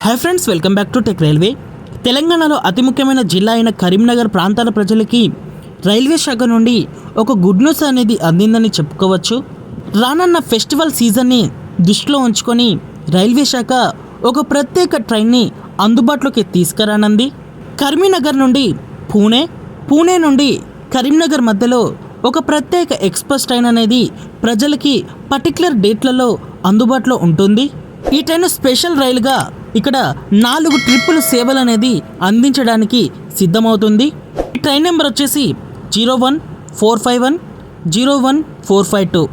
Hi friends, welcome back to tech railway. తెలంగాణలో అతి ముఖ్యమైన జిల్లా అయిన కరీంనగర్ ప్రాంతాల ప్రజలకి రైల్వే శాఖ నుండి ఒక గుడ్ న్యూస్ అనేది అందిందని చెప్పుకోవచ్చు. రానున్న ఫెస్టివల్ సీజన్ని దృష్టిలో ఉంచుకొని రైల్వే శాఖ ఒక ప్రత్యేక ట్రైన్ని అందుబాటులోకి తీసుకురానుంది. కరీంనగర్ నుండి పూణే నుండి కరీంనగర్ మధ్యలో ఒక ప్రత్యేక ఎక్స్ప్రెస్ ట్రైన్ అనేది ప్రజలకి పర్టికులర్ డేట్లలో అందుబాటులో ఉంటుంది. ఈ ట్రైన్ స్పెషల్ రైలుగా ఇక్కడ 4 ట్రిప్పుల సేవలు అనేది అందించడానికి సిద్ధమవుతుంది. ఈ ట్రైన్ నెంబర్ వచ్చేసి 01451 01452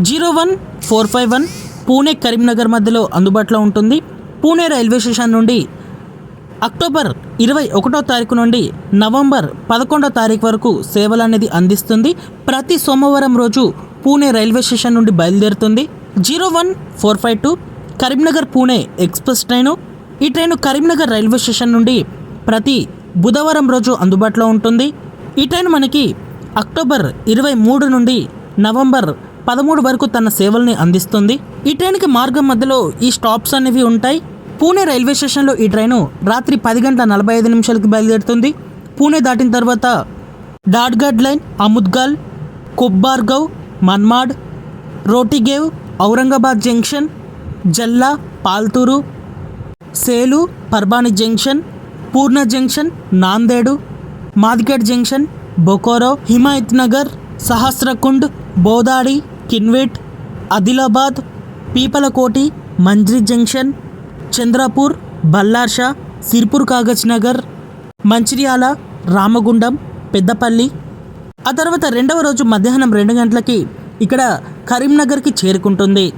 01451 పూణే కరీంనగర్ మధ్యలో అందుబాటులో ఉంటుంది. పూణే రైల్వే స్టేషన్ నుండి అక్టోబర్ 21వ తారీఖు నుండి నవంబర్ 11వ తారీఖు వరకు సేవలు అనేది అందిస్తుంది. ప్రతి సోమవారం రోజు పూణే రైల్వే స్టేషన్ నుండి బయలుదేరుతుంది. 01452 కరీంనగర్ పూణే ఎక్స్ప్రెస్ ట్రైను. ఈ ట్రైను కరీంనగర్ రైల్వే స్టేషన్ నుండి ప్రతి బుధవారం రోజు అందుబాటులో ఉంటుంది. ఈ ట్రైన్ మనకి అక్టోబర్ 23 నుండి నవంబర్ 13 వరకు తన సేవల్ని అందిస్తుంది. ఈ ట్రైన్కి మార్గం మధ్యలో ఈ స్టాప్స్ అనేవి ఉంటాయి. పూణే రైల్వే స్టేషన్లో ఈ ట్రైను రాత్రి 10:45 బయలుదేరుతుంది. పూణే దాటిన తర్వాత Daund line, Ahmednagar, Kopargaon, Manmad, Rotegaon, Aurangabad junction, Jalna, Partur, Selu, Parbhani junction, Purna junction, Nanded, Mudkhed junction, Bhokar, Himayat Nagar, Sahastrakund, Bodhadi, Kinwat, Adilabad, Pimpalkhuti, Majri junction, Chandrapur, Ballarshah, Sirpur Kagaz Nagar, Mancherial, Ramagundam, Peddapalli. ఆ తర్వాత రెండవ రోజు మధ్యాహ్నం 2 గంటలకి ఇక్కడ కరీంనగర్కి చేరుకుంటుంది.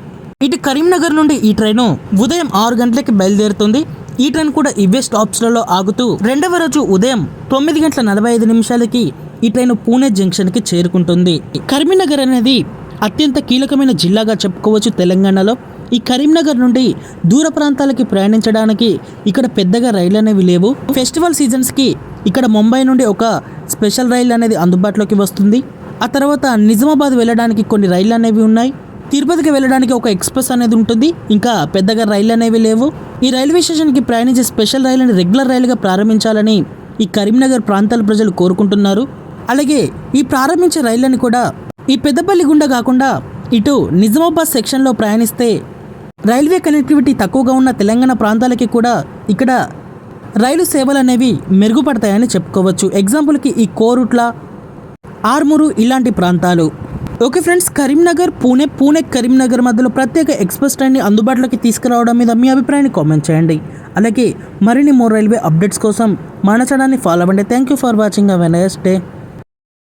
ఇటు కరీంనగర్ నుండి ఈ ట్రైను ఉదయం 6 గంటలకి బయలుదేరుతుంది. ఈ ట్రైన్ కూడా ఇవే స్టాప్స్లలో ఆగుతూ రెండవ రోజు ఉదయం 9:45 ఈ ట్రైన్ పూణే జంక్షన్కి చేరుకుంటుంది. కరీంనగర్ అనేది అత్యంత కీలకమైన జిల్లాగా చెప్పుకోవచ్చు తెలంగాణలో. ఈ కరీంనగర్ నుండి దూర ప్రాంతాలకి ప్రయాణించడానికి ఇక్కడ పెద్దగా రైలు అనేవి లేవు. ఫెస్టివల్ సీజన్స్కి ఇక్కడ ముంబై నుండి ఒక స్పెషల్ రైలు అనేది అందుబాటులోకి వస్తుంది. ఆ తర్వాత నిజామాబాద్ వెళ్ళడానికి కొన్ని రైళ్ళు అనేవి ఉన్నాయి. తిరుపతికి వెళ్ళడానికి ఒక ఎక్స్ప్రెస్ అనేది ఉంటుంది. ఇంకా పెద్దగా రైళ్ళు అనేవి లేవు. ఈ రైల్వే స్టేషన్కి ప్రయాణించే స్పెషల్ రైలుని రెగ్యులర్ రైలుగా ప్రారంభించాలని ఈ కరీంనగర్ ప్రాంతాల ప్రజలు కోరుకుంటున్నారు. అలాగే ఈ ప్రారంభించే రైళ్ళని కూడా ఈ పెద్దపల్లి గుండా కాకుండా ఇటు నిజామాబాద్ సెక్షన్లో ప్రయాణిస్తే రైల్వే కనెక్టివిటీ తక్కువగా ఉన్న తెలంగాణ ప్రాంతాలకి కూడా ఇక్కడ రైలు సేవలు అనేవి మెరుగుపడతాయని చెప్పుకోవచ్చు. ఎగ్జాంపుల్కి ఈ కోరుట్ల, ఆర్మూరు ఇలాంటి ప్రాంతాలు. ఓకే ఫ్రెండ్స్, కరీంనగర్ పూణే కరీంనగర్ మధ్యలో ప్రత్యేక ఎక్స్ప్రెస్ ట్రైన్ని అందుబాటులోకి తీసుకురావడం మీద మీ అభిప్రాయాన్ని కామెంట్ చేయండి. అలాగే మరిన్ని మోర్ రైల్వే అప్డేట్స్ కోసం మన ఛానల్ని ఫాలో అవ్వండి. Thank you for watching. Have a nice day.